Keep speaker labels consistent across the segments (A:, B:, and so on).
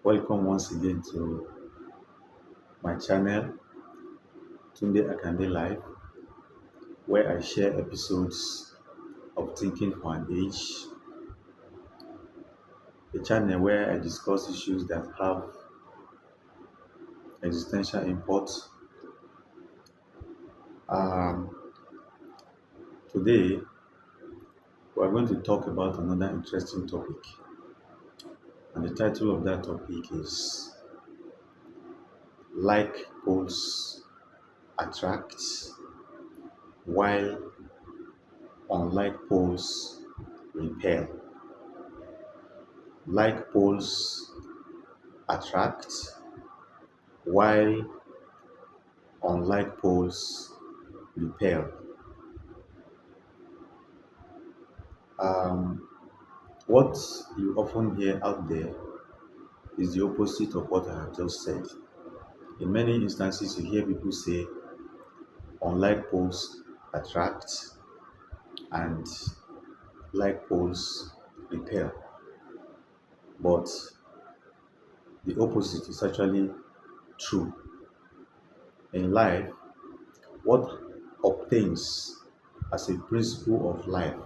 A: Welcome once again to my channel, Tunde Akande Live, where I share episodes of Thinking for an Age, a channel where I discuss issues that have existential import. Um, Today, we are going to talk about another interesting topic, and the title of that topic is Like Poles Attract, while unlike poles repel. Like poles attract, while unlike poles repel. Um, what you often hear out there is the opposite of what I have just said. In many instances, you hear people say unlike poles attract and like poles repel. But the opposite is actually true. In life, what obtains as a principle of life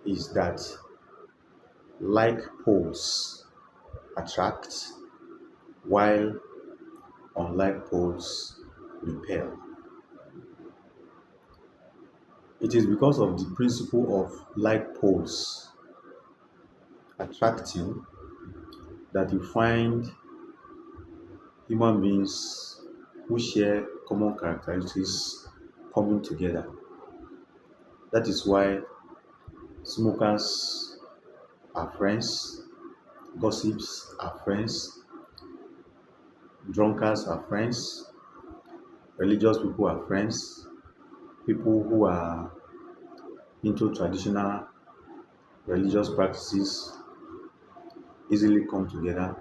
A: is that like poles attract while unlike poles repel. It is because of the principle of like poles attracting that you find human beings who share common characteristics coming together. That is why smokers are friends, gossips are friends, drunkards are friends, religious people are friends, people who are into traditional religious practices easily come together,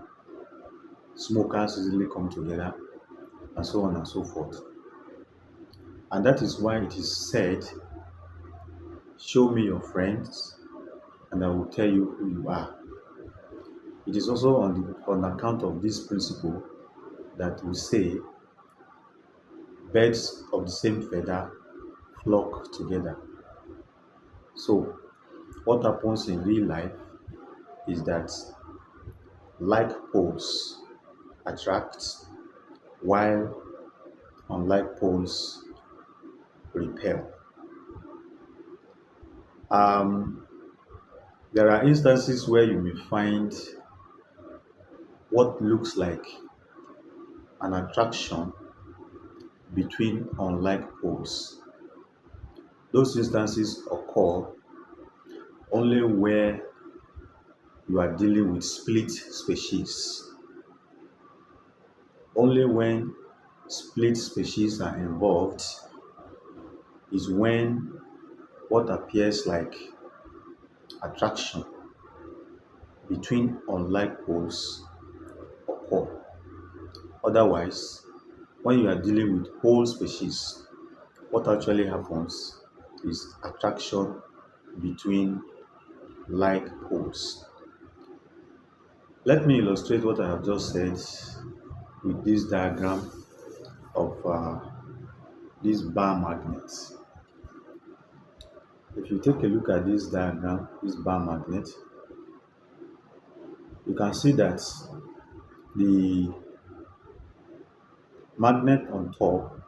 A: smokers easily come together, and so on and so forth. And that is why it is said, show me your friends and I will tell you who you are. It is also on account of this principle that we say birds of the same feather flock together. So what happens in real life is that like poles attract while unlike poles repel. Um, there are instances where you may find what looks like an attraction between unlike poles. Those instances occur only where you are dealing with split species. Only when split species are involved is when what appears like attraction between unlike poles occur. Otherwise, when you are dealing with whole species, what actually happens is attraction between like poles. Let me illustrate what I have just said with this diagram of this bar magnet. If you take a look at this diagram, this bar magnet, you can see that the magnet on top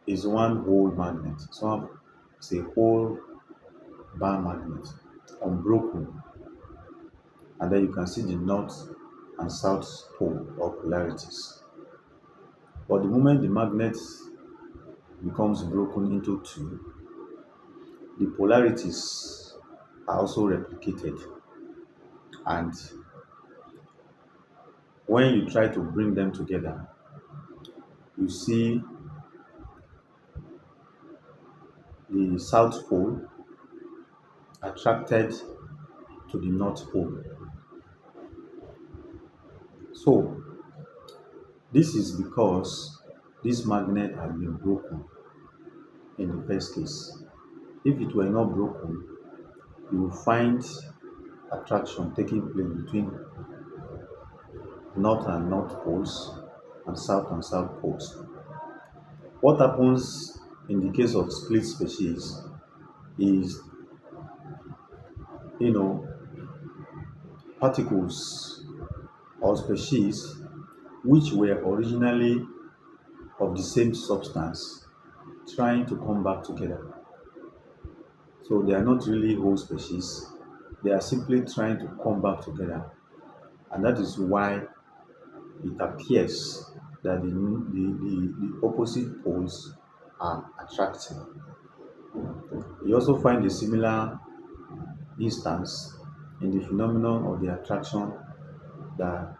A: is one whole magnet. So it's a whole bar magnet, unbroken. And then you can see the north and south pole or polarities. But the moment the magnet becomes broken into two, the polarities are also replicated. And when you try to bring them together, you see the south pole attracted to the north pole. So this is because this magnet has been broken in the first case. If it were not broken, you will find attraction taking place between north and north poles and south poles. What happens in the case of split species is, you know, particles or species which were originally of the same substance trying to come back together. So they are not really whole species, they are simply trying to come back together. And that is why it appears that the opposite poles are attracting. You also find a similar instance in the phenomenon of the attraction that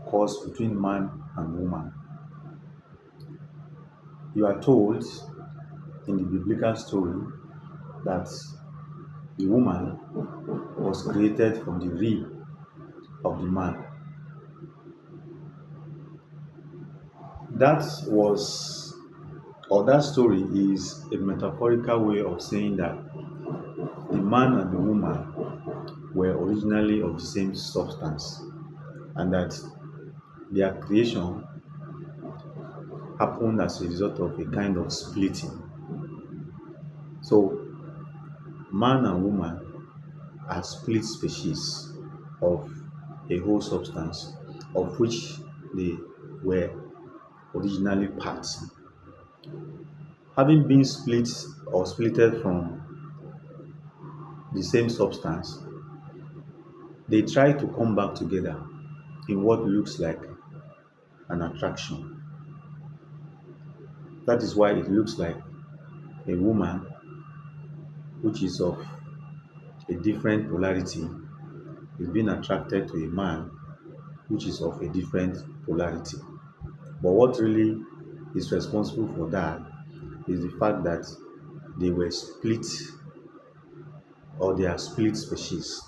A: occurs between man and woman. You are told in the biblical story that the woman was created from the rib of the man. That was, or that story is a metaphorical way of saying that the man and the woman were originally of the same substance and that their creation happened as a result of a kind of splitting. So, man and woman are split species of a whole substance of which they were originally parts. Having been split or splitted from the same substance, they try to come back together in what looks like an attraction. That is why it looks like a woman which is of a different polarity is being attracted to a man which is of a different polarity. But what really is responsible for that is the fact that they were split, or they are split species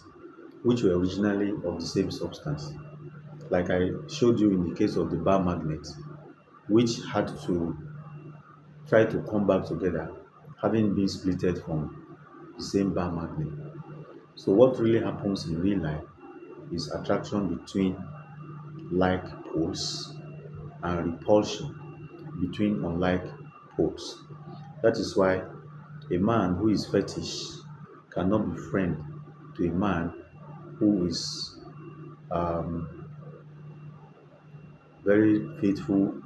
A: which were originally of the same substance. Like I showed you in the case of the bar magnet, which had to try to come back together having been splitted from the same bar magnet. So what really happens in real life is attraction between like poles and repulsion between unlike poles. That is why a man who is fetish cannot be friend to a man who is very faithful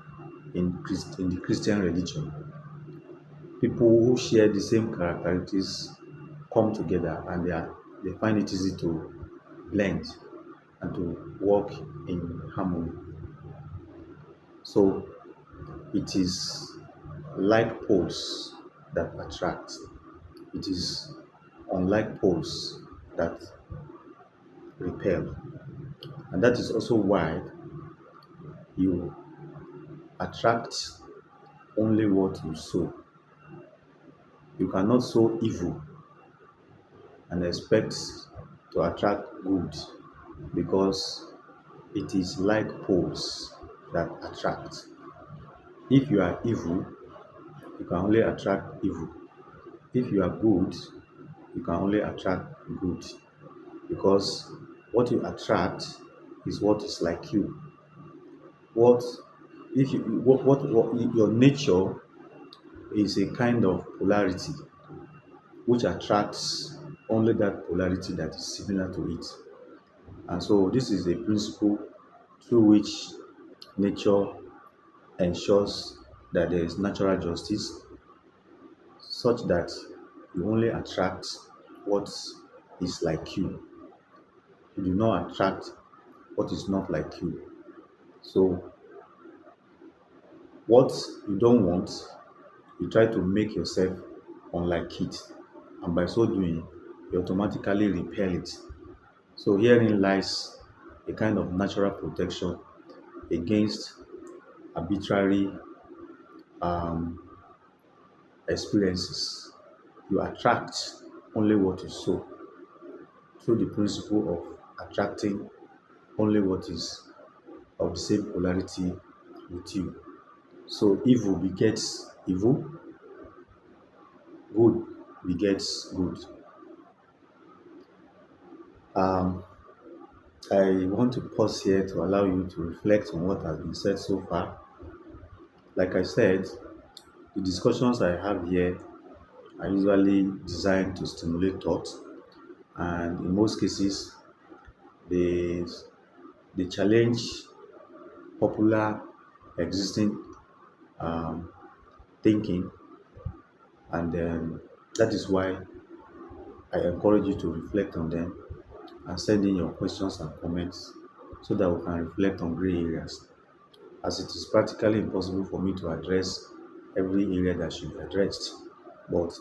A: in the Christian religion. People who share the same characteristics come together and they find it easy to blend and to work in harmony. So it is like poles that attract. It is unlike poles that repel. And that is also why you attract only what you sow. You cannot sow evil and expect to attract good, because it is like poles that attract. If you are evil, you can only attract evil. If you are good, you can only attract good, because what you attract is what is like you. What if you what your nature is a kind of polarity which attracts only that polarity that is similar to it. And so this is a principle through which nature ensures that there is natural justice, such that you only attract what is like you. You do not attract what is not like you. So what you don't want, you try to make yourself unlike it. And by so doing, you automatically repel it. So herein lies a kind of natural protection against arbitrary um, experiences. You attract only what you sow through the principle of attracting only what is of the same polarity with you. So evil begets evil, good begets good. Um, I want to pause here to allow you to reflect on what has been said so far. Like I said, the discussions I have here are usually designed to stimulate thought, and in most cases, they they challenge popular existing um, thinking, and that is why I encourage you to reflect on them and send in your questions and comments so that we can reflect on gray areas, as it is practically impossible for me to address every area that should be addressed. But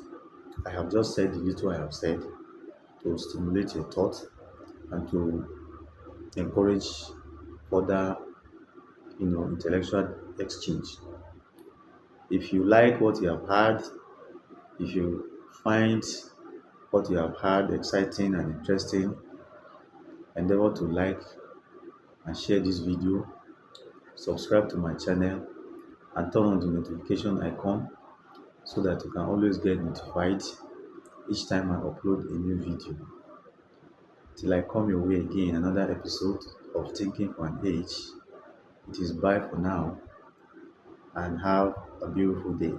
A: I have just said the little I have said to stimulate your thought and to encourage further, intellectual exchange. If you like what you have heard, if you find what you have heard exciting and interesting, endeavor to like and share this video, subscribe to my channel, and turn on the notification icon so that you can always get notified each time I upload a new video. Till I come your way again, another episode of Thinking for an Age, it is bye for now and have a beautiful day.